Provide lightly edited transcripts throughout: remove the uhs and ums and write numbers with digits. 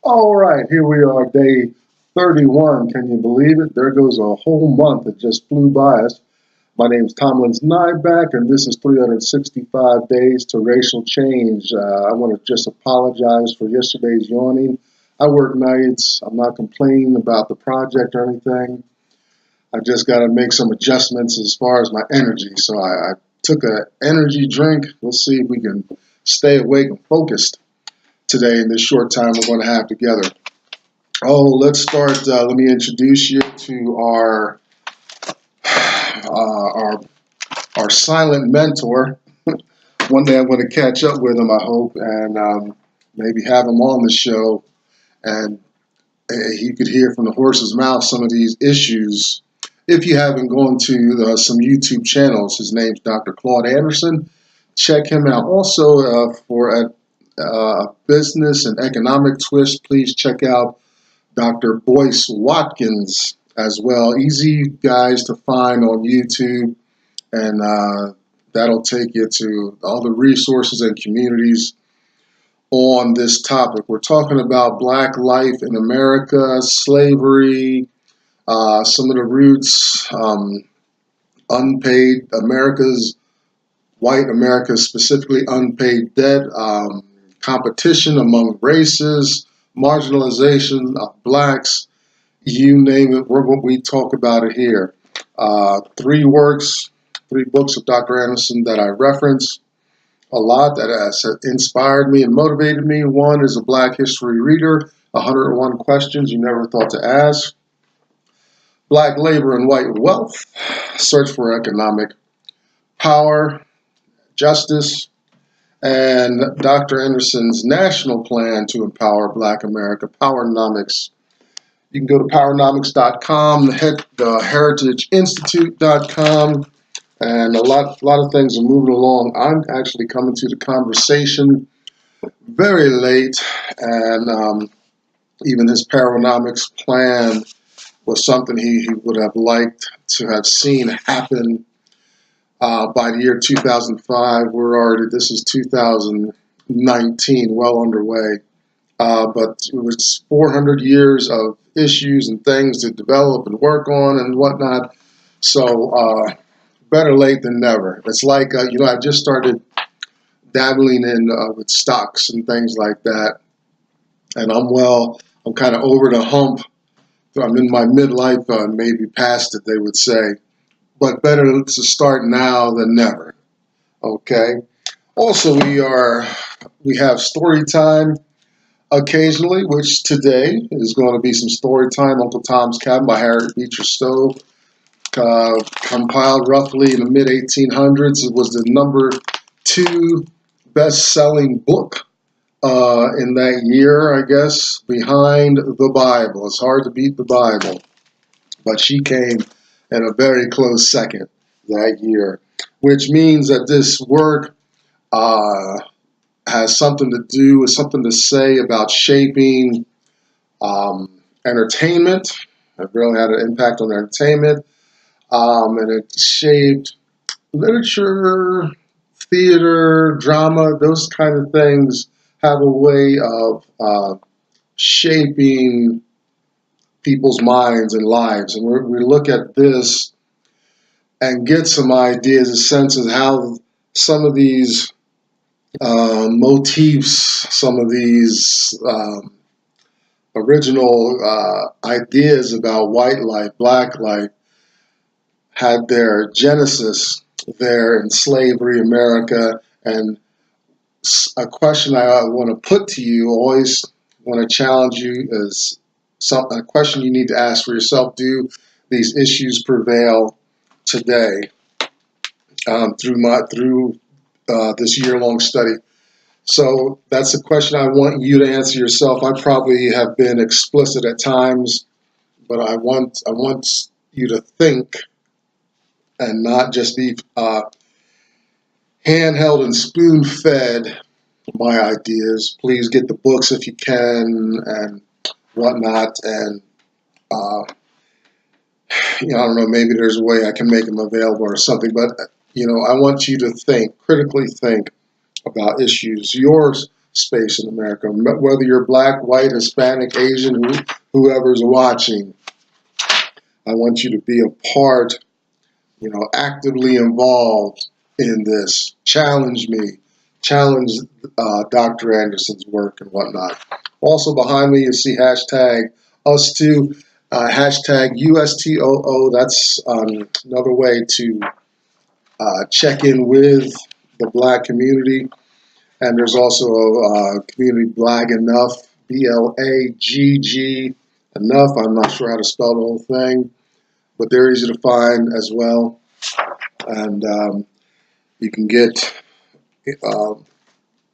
All right, here we are, day 31. Can you believe it? There goes a whole month. It just flew by us. My name is Tomlins Nyback, and this is 365 Days to Racial Change. I want to just apologize for yesterday's yawning. I work nights. I'm not complaining about the project or anything. I just got to make some adjustments as far as my energy. So I took an energy drink. Let's see if we can stay awake and focused today in this short time we're going to have together. Let's start. Let me introduce you to our silent mentor. One day I'm going to catch up with him, I hope, and maybe have him on the show, and he could hear from the horse's mouth some of these issues. If you haven't gone to some YouTube channels, his name's Dr. Claude Anderson. Check him out. Also, for a business and economic twist, please check out Dr. Boyce Watkins as well. Easy guys to find on YouTube, and that'll take you to all the resources and communities on this topic. We're talking about Black life in America, slavery, some of the roots, unpaid white America, specifically unpaid debt, competition among races, marginalization of blacks, you name it, we talk about it here. Three books of Dr. Anderson that I reference a lot that has inspired me and motivated me. One is a Black History Reader, 101 Questions You Never Thought to Ask. Black Labor and White Wealth, Search for Economic Power, Justice, and Dr. Anderson's National Plan to Empower Black America, Powernomics. You can go to powernomics.com, the heritageinstitute.com, and a lot of things are moving along. I'm actually coming to the conversation very late, and even his Powernomics plan was something he would have liked to have seen happen by the year 2005. This is 2019, well underway. But it was 400 years of issues and things to develop and work on and whatnot. So better late than never. It's like, I just started dabbling in with stocks and things like that. And I'm kind of over the hump. I'm in my midlife, maybe past it, they would say. But better to start now than never. Okay. Also, we have story time occasionally, which today is going to be some story time. Uncle Tom's Cabin by Harriet Beecher Stowe, compiled roughly in the mid 1800s. It was the number 2 best-selling book in that year, I guess, behind the Bible. It's hard to beat the Bible, but she came in a very close second that year, which means that this work has something to say about shaping entertainment. It really had an impact on entertainment, and it shaped literature, theater, drama. Those kind of things have a way of shaping people's minds and lives. And we look at this and get some ideas, a sense of how some of these motifs, some of these original ideas about white life, black life, had their genesis there in slavery, America. And a question I want to put to you, always want to challenge you, is a question you need to ask for yourself. Do these issues prevail today through this year-long study? So that's a question I want you to answer yourself. I probably have been explicit at times, but I want you to think and not just be handheld and spoon-fed my ideas. Please get the books if you can and whatnot. And I don't know, maybe there's a way I can make them available or something. But I want you to critically think about issues. Yours space in America. Whether you're black, white, Hispanic, Asian, whoever's watching, I want you to be a part, actively involved in this. Challenge me. Challenge Dr. Anderson's work and whatnot. Also behind me, you see hashtag us too, hashtag USTOO. That's another way to check in with the black community. And there's also a community Blag Enough, BLAGG Enough. I'm not sure how to spell the whole thing, but they're easy to find as well. And you can get,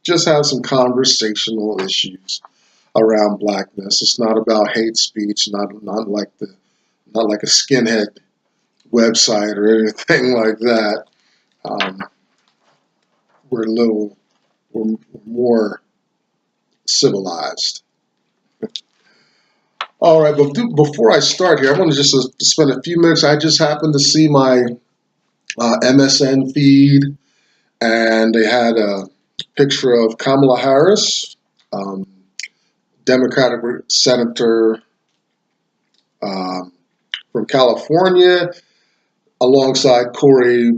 just have some conversational issues around blackness. It's not about hate speech, not like a skinhead website or anything like that. We're more civilized. All right, but before I start here, I want to just spend a few minutes. I just happened to see my MSN feed, and they had a picture of Kamala Harris, Democratic senator from California, alongside Cory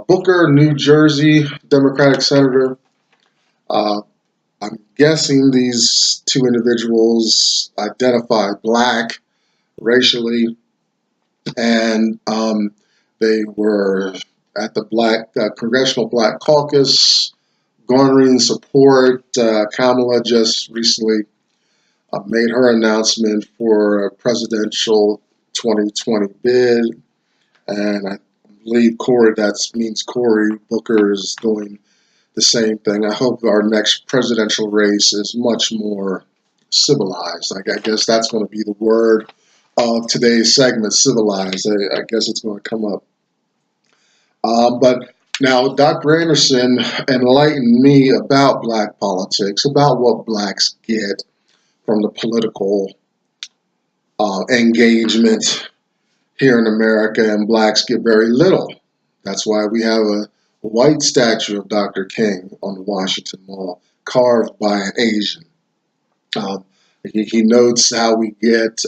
Booker, New Jersey, Democratic senator. I'm guessing these two individuals identify black racially, and they were at the Congressional Black Caucus garnering support. Kamala just recently made her announcement for a presidential 2020 bid, and I believe that means Cory Booker is doing the same thing. I hope our next presidential race is much more civilized. I guess that's going to be the word of today's segment, civilized. I guess it's going to come up. But now Dr. Anderson enlightened me about black politics, about what blacks get from the political engagement here in America, and blacks get very little. That's why we have a white statue of Dr. King on the Washington Mall, carved by an Asian. He notes how we get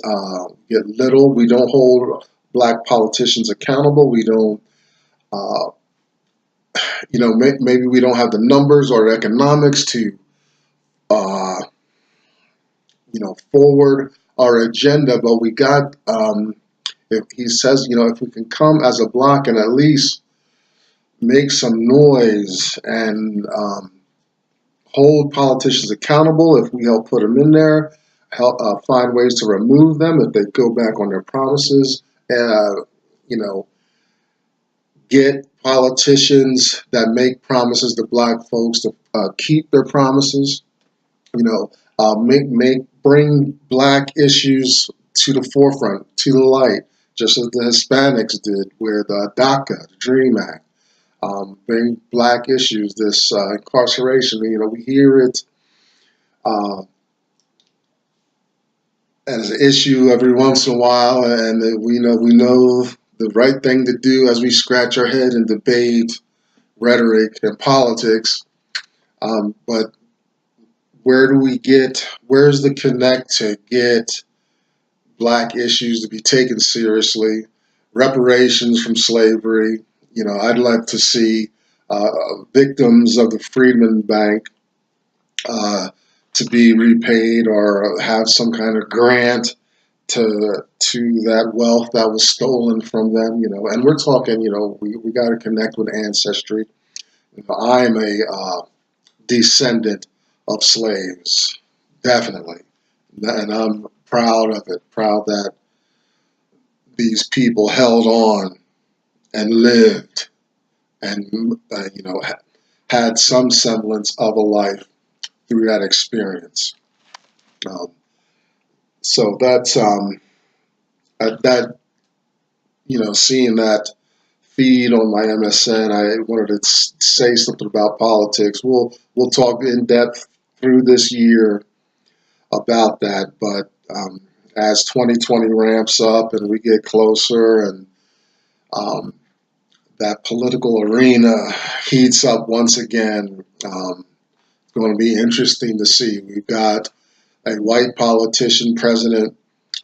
little. We don't hold black politicians accountable. We don't, maybe we don't have the numbers or economics to, forward our agenda. But we got, if he says, if we can come as a block and at least make some noise and hold politicians accountable, if we help put them in there, help find ways to remove them if they go back on their promises, get politicians that make promises to black folks to keep their promises, bring black issues to the forefront, to the light, just as the Hispanics did with DACA, the DREAM Act. Bring black issues, this incarceration. We hear it as an issue every once in a while, and we know the right thing to do as we scratch our head and debate rhetoric and politics. But where's the connect to get black issues to be taken seriously? Reparations from slavery. I'd like to see victims of the Freedman Bank to be repaid or have some kind of grant to that wealth that was stolen from them. And we're talking, we got to connect with ancestry. I'm a descendant of slaves, definitely, and I'm proud of it. Proud that these people held on and lived and had some semblance of a life through that experience. So that's seeing that feed on my MSN, I wanted to say something about politics. We'll talk in depth through this year about that, but as 2020 ramps up and we get closer and that political arena heats up once again, going to be interesting to see. We've got a white politician president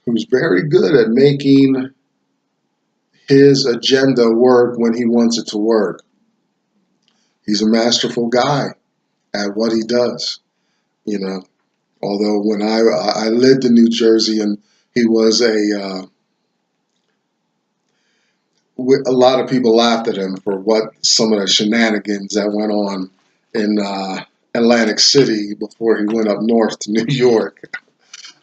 who's very good at making his agenda work when he wants it to work. He's a masterful guy at what he does, you know. Although when I lived in New Jersey, and he was a lot of people laughed at him for what some of the shenanigans that went on in Atlantic City before he went up north to New York.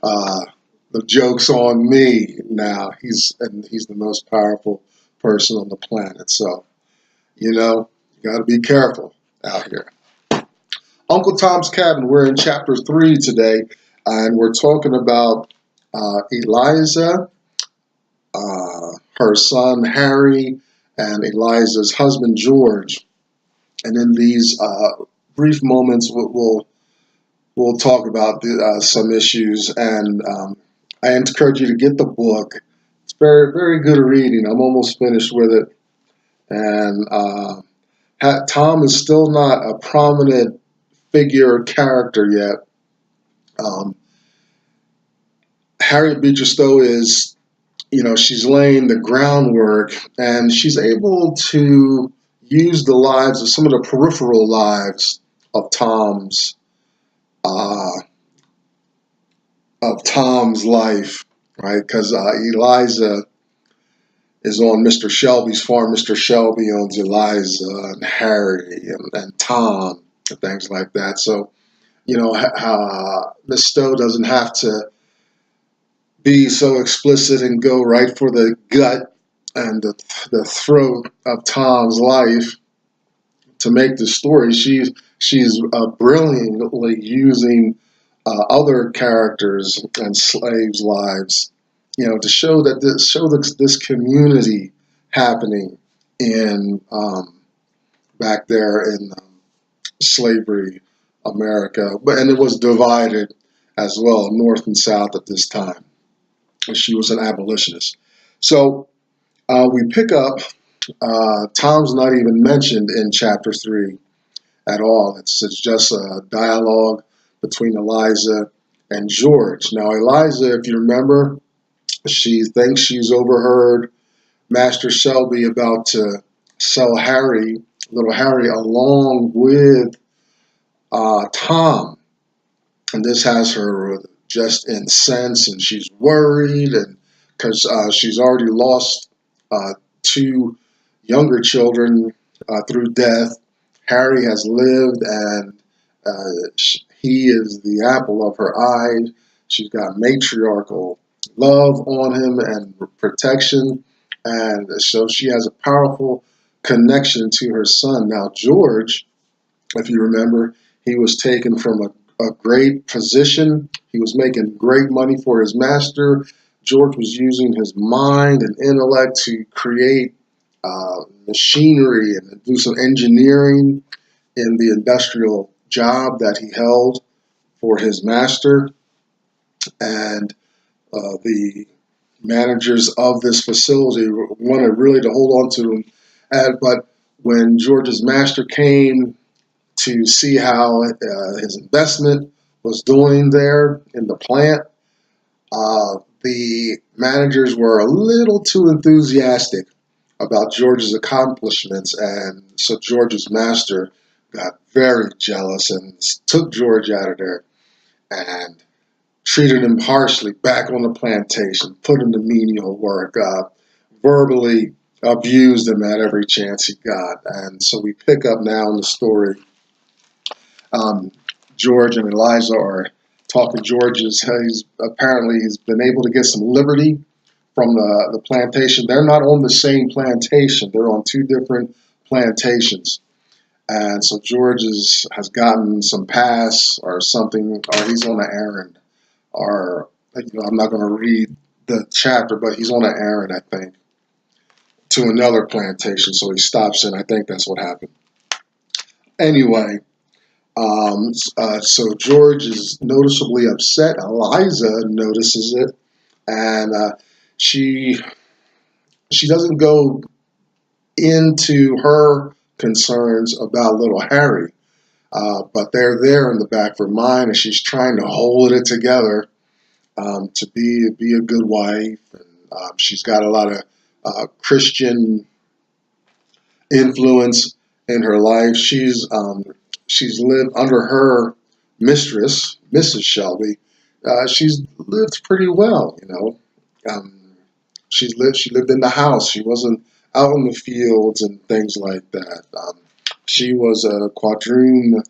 The joke's on me now. He's the most powerful person on the planet. So, you know, you got to be careful out here. Uncle Tom's Cabin. We're in chapter 3 today, and we're talking about Eliza, her son Harry, and Eliza's husband George. And in these brief moments, we'll talk about some issues. And I encourage you to get the book. It's very, very good reading. I'm almost finished with it. And Tom is still not a prominent figure or character yet. Harriet Beecher Stowe is, you know, she's laying the groundwork, and she's able to use the lives of some of the peripheral lives of Tom's life, right? Because Eliza is on Mr. Shelby's farm. Mr. Shelby owns Eliza and Harry and Tom and things like that. So, you know, Miss Stowe doesn't have to be so explicit and go right for the gut and the throat of Tom's life to make the story. She's brilliantly using other characters and slaves' lives, you know, to show that this community happening in back there in slavery America, and it was divided as well, north and south at this time. She was an abolitionist. So we pick up. Tom's not even mentioned in chapter 3 at all. It's just a dialogue between Eliza and George. Now, Eliza, if you remember, she thinks she's overheard Master Shelby about to sell Harry, little Harry, along with Tom. And this has her just incensed, and she's worried, and because she's already lost 2 younger children through death. Harry has lived, and he is the apple of her eye. She's got matriarchal love on him and protection, and so she has a powerful connection to her son. Now, George, if you remember, he was taken from a great position. He was making great money for his master. George was using his mind and intellect to create machinery and do some engineering in the industrial job that he held for his master. And the managers of this facility wanted really to hold on to him. But when George's master came to see how his investment was doing there in the plant, the managers were a little too enthusiastic about George's accomplishments, and so George's master got very jealous and took George out of there and treated him harshly back on the plantation, put him to menial work, verbally abused him at every chance he got. And so we pick up now in the story. George and Eliza are talking. He's been able to get some liberty from the plantation. They're not on the same plantation. They're on 2 different plantations. And so George has gotten some pass or something, or he's on an errand. Or, you know, I'm not going to read the chapter, but he's on an errand, I think, to another plantation. So he stops in. I think that's what happened. Anyway, so George is noticeably upset. Eliza notices it, and she doesn't go into her concerns about little Harry. But they're there in the back of her mind, and she's trying to hold it together to be a good wife. And she's got a lot of Christian influence in her life. She's lived under her mistress, Mrs. Shelby. She's lived pretty well, you know. She lived in the house. She wasn't out in the fields and things like that. She was a quadroon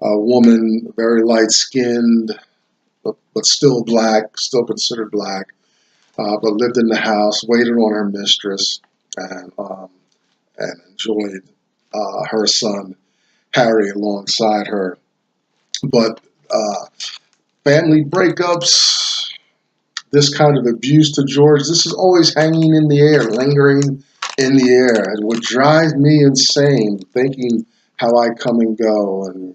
woman, very light skinned, but still black, still considered black. But lived in the house, waited on her mistress, and enjoyed her son Harry alongside her. But family breakups, this kind of abuse to George, this is always hanging in the air, lingering in the air. It would drive me insane thinking how I come and go, and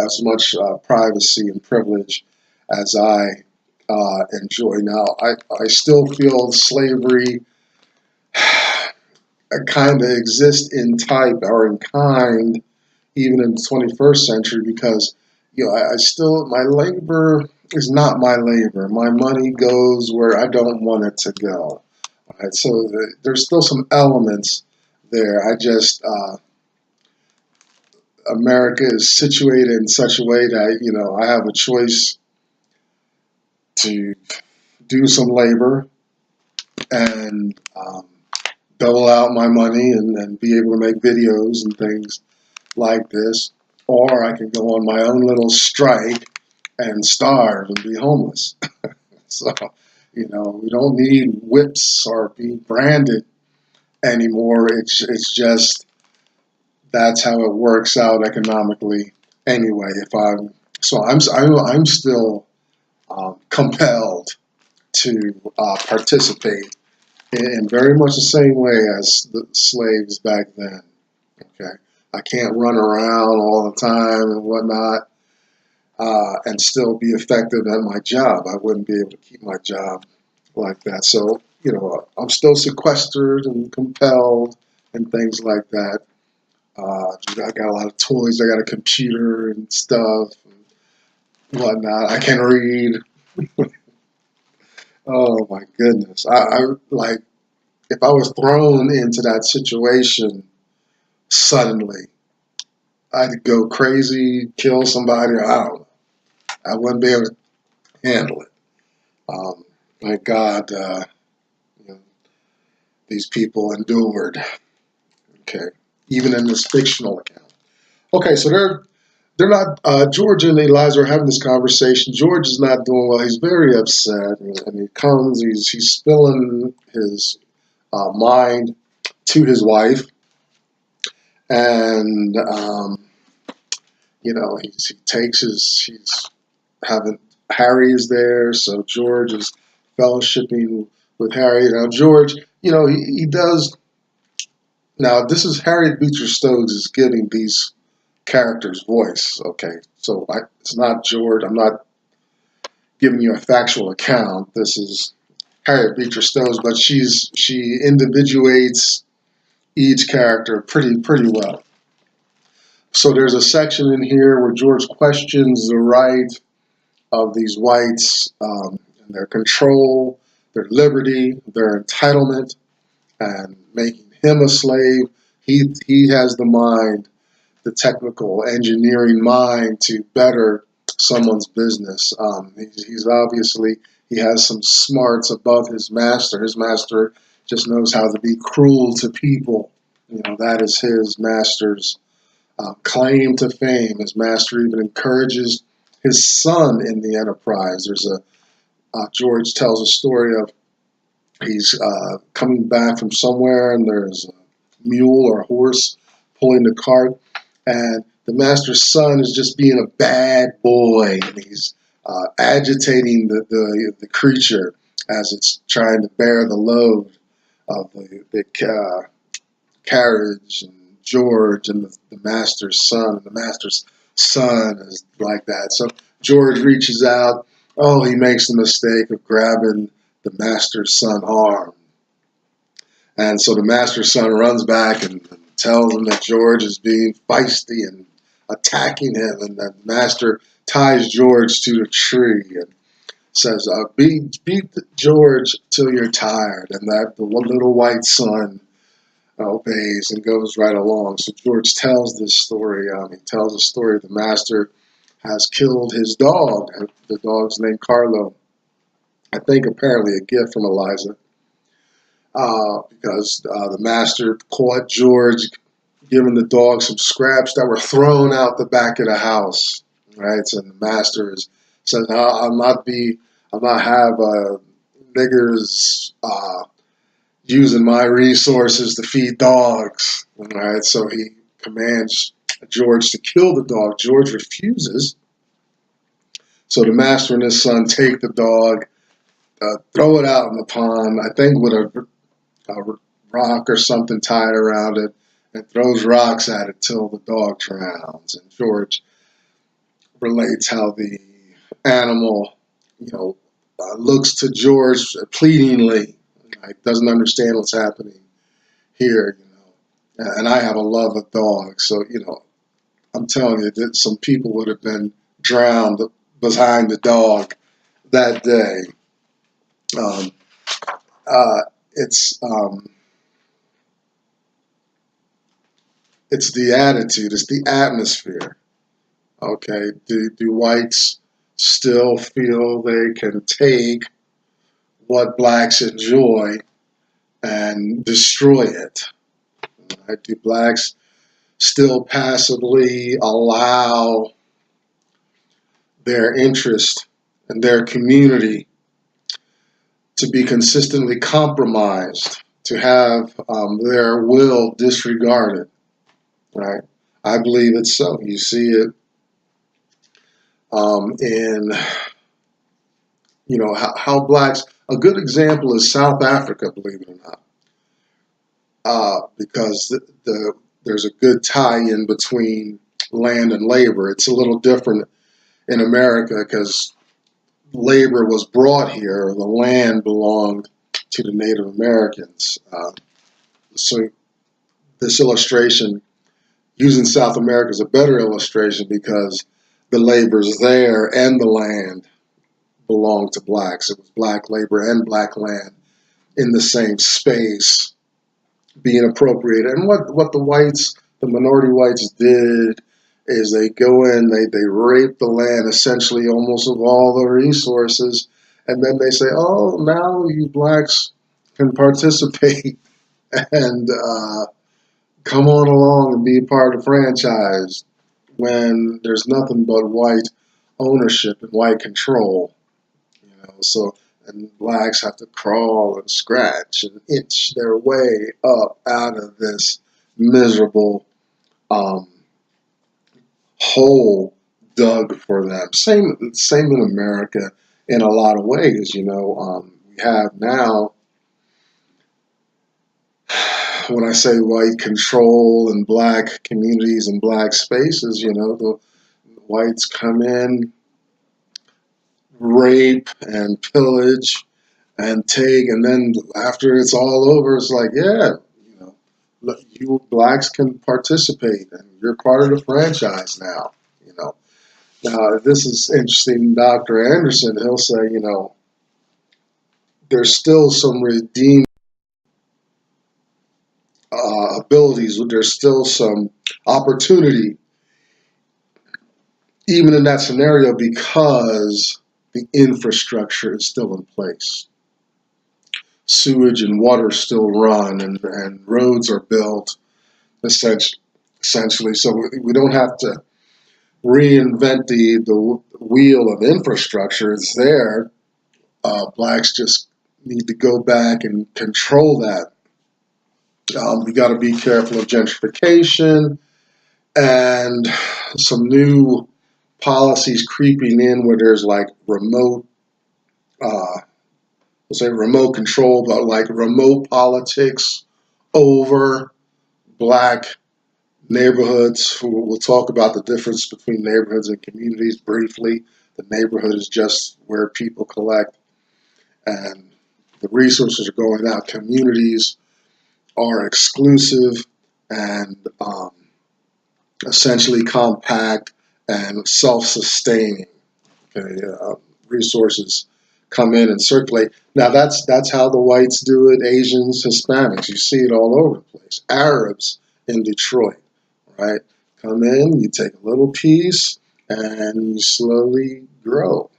as much privacy and privilege as I enjoy now. I still feel slavery kind of exists in type or in kind, even in the 21st century, because I still, my labor is not my labor. My money goes where I don't want it to go. All right, so there's still some elements there. I just America is situated in such a way that I have a choice to do some labor and double out my money and be able to make videos and things like this, or I can go on my own little strike and starve and be homeless. So, we don't need whips or be branded anymore. It's just that's how it works out economically anyway. I'm still compelled to participate in very much the same way as the slaves back then. Okay, I can't run around all the time and whatnot and still be effective at my job. I wouldn't be able to keep my job like that. So, I'm still sequestered and compelled and things like that. I got a lot of toys. I got a computer and stuff and whatnot. I can read. Oh my goodness. I like, if I was thrown into that situation suddenly, I'd go crazy, kill somebody, or I don't know. I wouldn't be able to handle it. Thank God these people endured. Okay, even in this fictional account. Okay, so they're not. George and Eliza are having this conversation. George is not doing well. He's very upset, and he comes. He's spilling his mind to his wife, and he takes he's having Harry is there, so George is fellowshipping with Harry. Now George, he does. Now this is Harriet Beecher Stowe is giving these characters voice. Okay, so it's not George. I'm not giving you a factual account. This is Harriet Beecher Stowe, but she individuates each character pretty well. So there's a section in here where George questions the right of these whites, and their control, their liberty, their entitlement, and making him a slave. He has the mind, the technical engineering mind to better someone's business. He's obviously, he has some smarts above his master. His master just knows how to be cruel to people. That is his master's claim to fame. His master even encourages his son in the enterprise. George tells a story of he's coming back from somewhere, and there's a mule or a horse pulling the cart, and the master's son is just being a bad boy, and he's agitating the creature as it's trying to bear the load of the carriage, and George and the master's son. And the master's son is like that. So George reaches out. Oh, he makes the mistake of grabbing the master's son's arm. And so the master's son runs back and tells him that George is being feisty and attacking him, and the master ties George to the tree and says, beat George till you're tired, and that the one little white son obeys and goes right along. So George tells this story. He tells the story the master has killed his dog. The dog's named Carlo. I think apparently a gift from Eliza, because the master caught George giving the dog some scraps that were thrown out the back of the house. Right, so the master says, "I'll not have niggers using my resources to feed dogs." All right, so he commands George to kill the dog. George refuses. So the master and his son take the dog, throw it out in the pond, I think with a rock or something tied around it, and throws rocks at it till the dog drowns. And George relates how the animal, looks to George pleadingly, right? Doesn't understand what's happening here, And I have a love of dogs, so I'm telling you that some people would have been drowned behind the dog that day. It's the attitude, it's the atmosphere. Okay, do whites still feel they can take what blacks enjoy and destroy it? Right? Do blacks still passively allow their interest and their community to be consistently compromised, to have their will disregarded? Right? I believe it's so. You see it in how blacks. A good example is South Africa, believe it or not, because there's a good tie-in between land and labor. It's a little different in America because labor was brought here, or the land belonged to the Native Americans. So this illustration using South America is a better illustration because the labor's there and the land belonged to blacks. It was black labor and black land in the same space being appropriated. And what the minority whites did is they go in, they rape the land essentially almost of all the resources, and then they say, oh, now you blacks can participate and come on along and be a part of the franchise, when there's nothing but white ownership and white control. So, and blacks have to crawl and scratch and itch their way up out of this miserable hole dug for them. Same in America in a lot of ways. We have now, when I say white control and black communities and black spaces, the whites come in, rape and pillage and take, and then after it's all over, it's like, yeah, look, you blacks can participate and you're part of the franchise now. Now, this is interesting. Dr. Anderson, he'll say, there's still some redeemed abilities. There's still some opportunity, even in that scenario, because the infrastructure is still in place. Sewage and water still run, and roads are built, essentially. So we don't have to reinvent the wheel of infrastructure. It's there. Blacks just need to go back and control that. We got to be careful of gentrification and some new policies creeping in where there's like remote control, but like remote politics over black neighborhoods. We'll talk about the difference between neighborhoods and communities briefly. The neighborhood is just where people collect and the resources are going out. Communities are exclusive and essentially compact and self-sustaining. Okay, resources come in and circulate. Now that's how the whites do it. Asians, Hispanics, you see it all over the place. Arabs in Detroit, right? Come in, you take a little piece, and you slowly grow.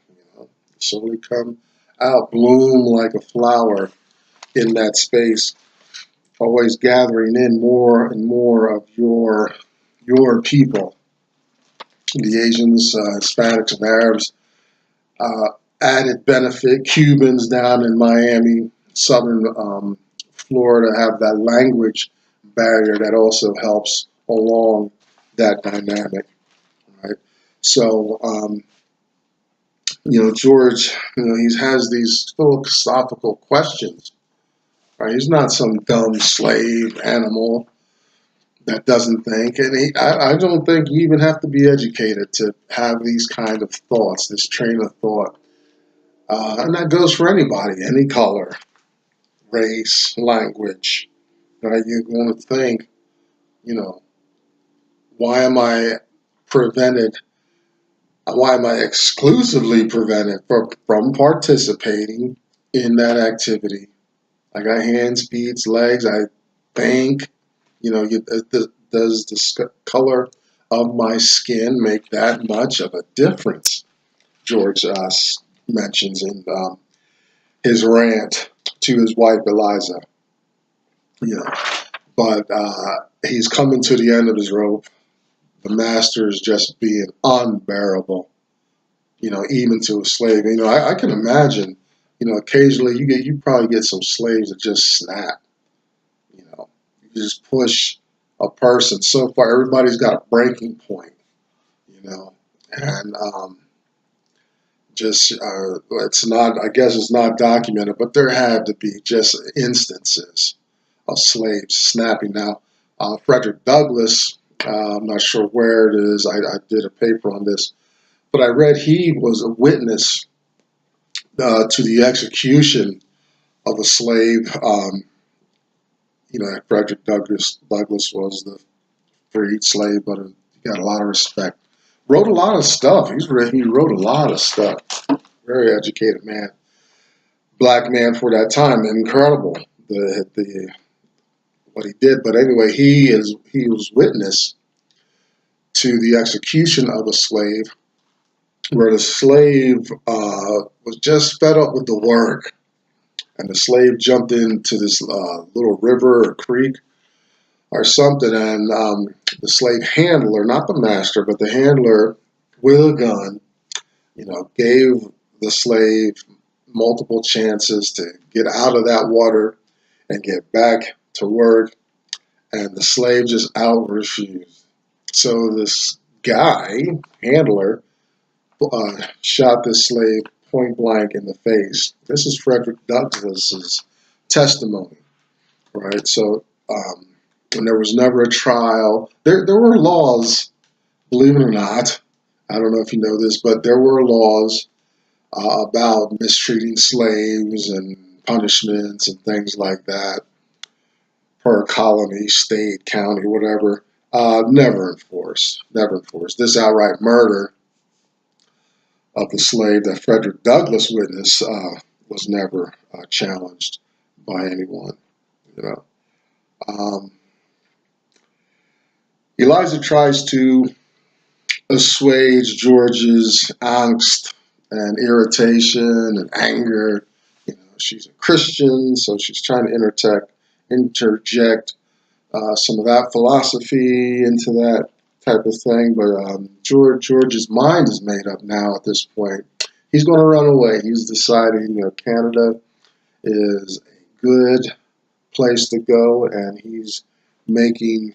Slowly come out, bloom like a flower in that space. Always gathering in more and more of your people. The Asians, Hispanics, and Arabs. Added benefit. Cubans down in Miami, southern Florida have that language barrier that also helps along that dynamic, right? So, George, he has these philosophical questions, right? He's not some dumb slave animal that doesn't think, and I don't think you even have to be educated to have these kind of thoughts, this train of thought. And that goes for anybody, any color, race, language, right? You're going to think, why am I prevented? Why am I exclusively prevented from participating in that activity? I got hands, feet, legs. I think, does the color of my skin make that much of a difference? George mentions in his rant to his wife Eliza. But he's coming to the end of his rope. The master is just being unbearable, even to a slave. I can imagine, occasionally you probably get some slaves that just snap. You just push a person so far. Everybody's got a breaking point, and it's not. I guess it's not documented, but there have to be just instances of slaves snapping. Now, Frederick Douglass. I'm not sure where it is. I did a paper on this, but I read he was a witness to the execution of a slave. Frederick Douglass was the freed slave, but he got a lot of respect. Wrote a lot of stuff. He wrote a lot of stuff. Very educated man, black man for that time. Incredible what he did. But anyway, he was witness to the execution of a slave, where the slave was just fed up with the work, and the slave jumped into this little river or creek or something, and the slave handler, not the master, but the handler with a gun, gave the slave multiple chances to get out of that water and get back to work, and the slave just out refused. So this guy, handler, shot this slave point blank in the face. This is Frederick Douglass's testimony, right? So when there was never a trial, there were laws, believe it or not. I don't know if you know this, but there were laws about mistreating slaves and punishments and things like that per colony, state, county, whatever. Never enforced. Never enforced. This outright murder of the slave that Frederick Douglass witnessed was never challenged by anyone. Eliza tries to assuage George's angst and irritation and anger. She's a Christian, so she's trying to interject some of that philosophy into that type of thing. But George's mind is made up now at this point. He's going to run away. He's decided, Canada is a good place to go, and he's making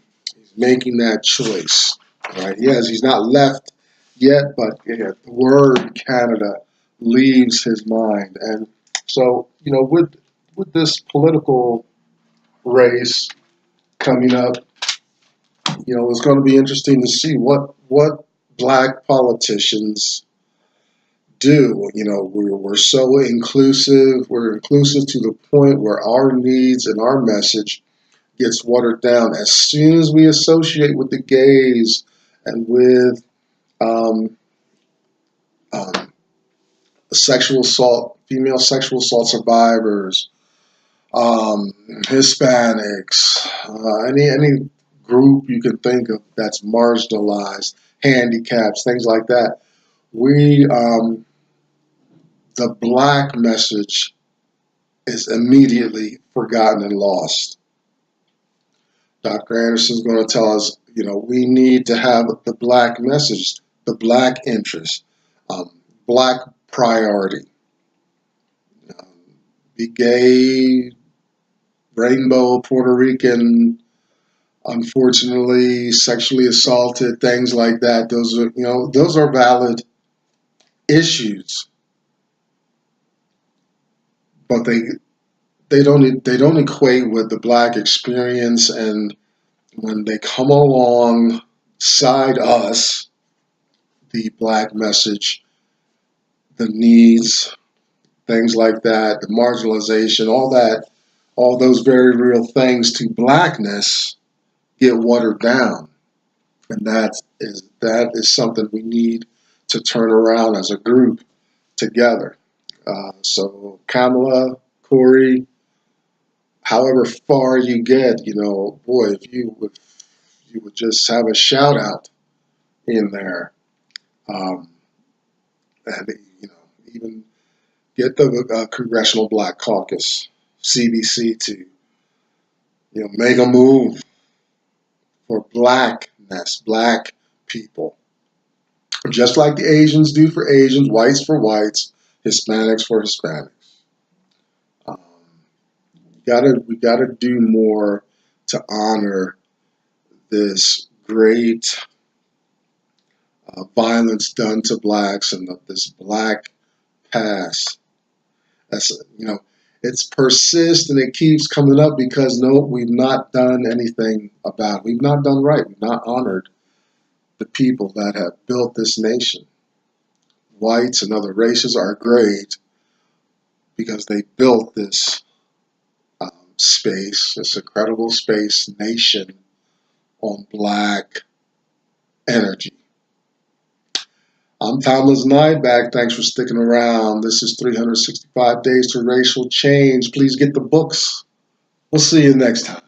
that choice. Right? Yes, he's not left yet, but the word Canada leaves his mind. And so, with this political race coming up, it's going to be interesting to see what black politicians do. We're so inclusive. We're inclusive to the point where our needs and our message gets watered down. As soon as we associate with the gays and with um, sexual assault, female sexual assault survivors, Hispanics, any group you can think of that's marginalized, handicaps, things like that, we the black message is immediately forgotten and lost. Dr. Anderson is going to tell us, we need to have the black message, the black interest, black priority. The gay, rainbow, Puerto Rican, unfortunately, sexually assaulted, things like that. Those are valid issues, but they don't equate with the black experience. And when they come alongside us, the black message, the needs, things like that, the marginalization, all those very real things to blackness get watered down. And that is something we need to turn around as a group together. So Kamala, Cory, however far you get, boy, if you would just have a shout out in there, and even get the Congressional Black Caucus, CBC, to make a move for blackness, black people, just like the Asians do for Asians, whites for whites, Hispanics for Hispanics. We gotta do more to honor this great violence done to blacks and this black past. That's it's persistent. It keeps coming up because we've not done anything about it. We've not done right. We've not honored the people that have built this nation. Whites and other races are great because they built this space, this incredible space, nation on black energy. I'm Thomas Nyback. Thanks for sticking around. This is 365 Days to Racial Change. Please get the books. We'll see you next time.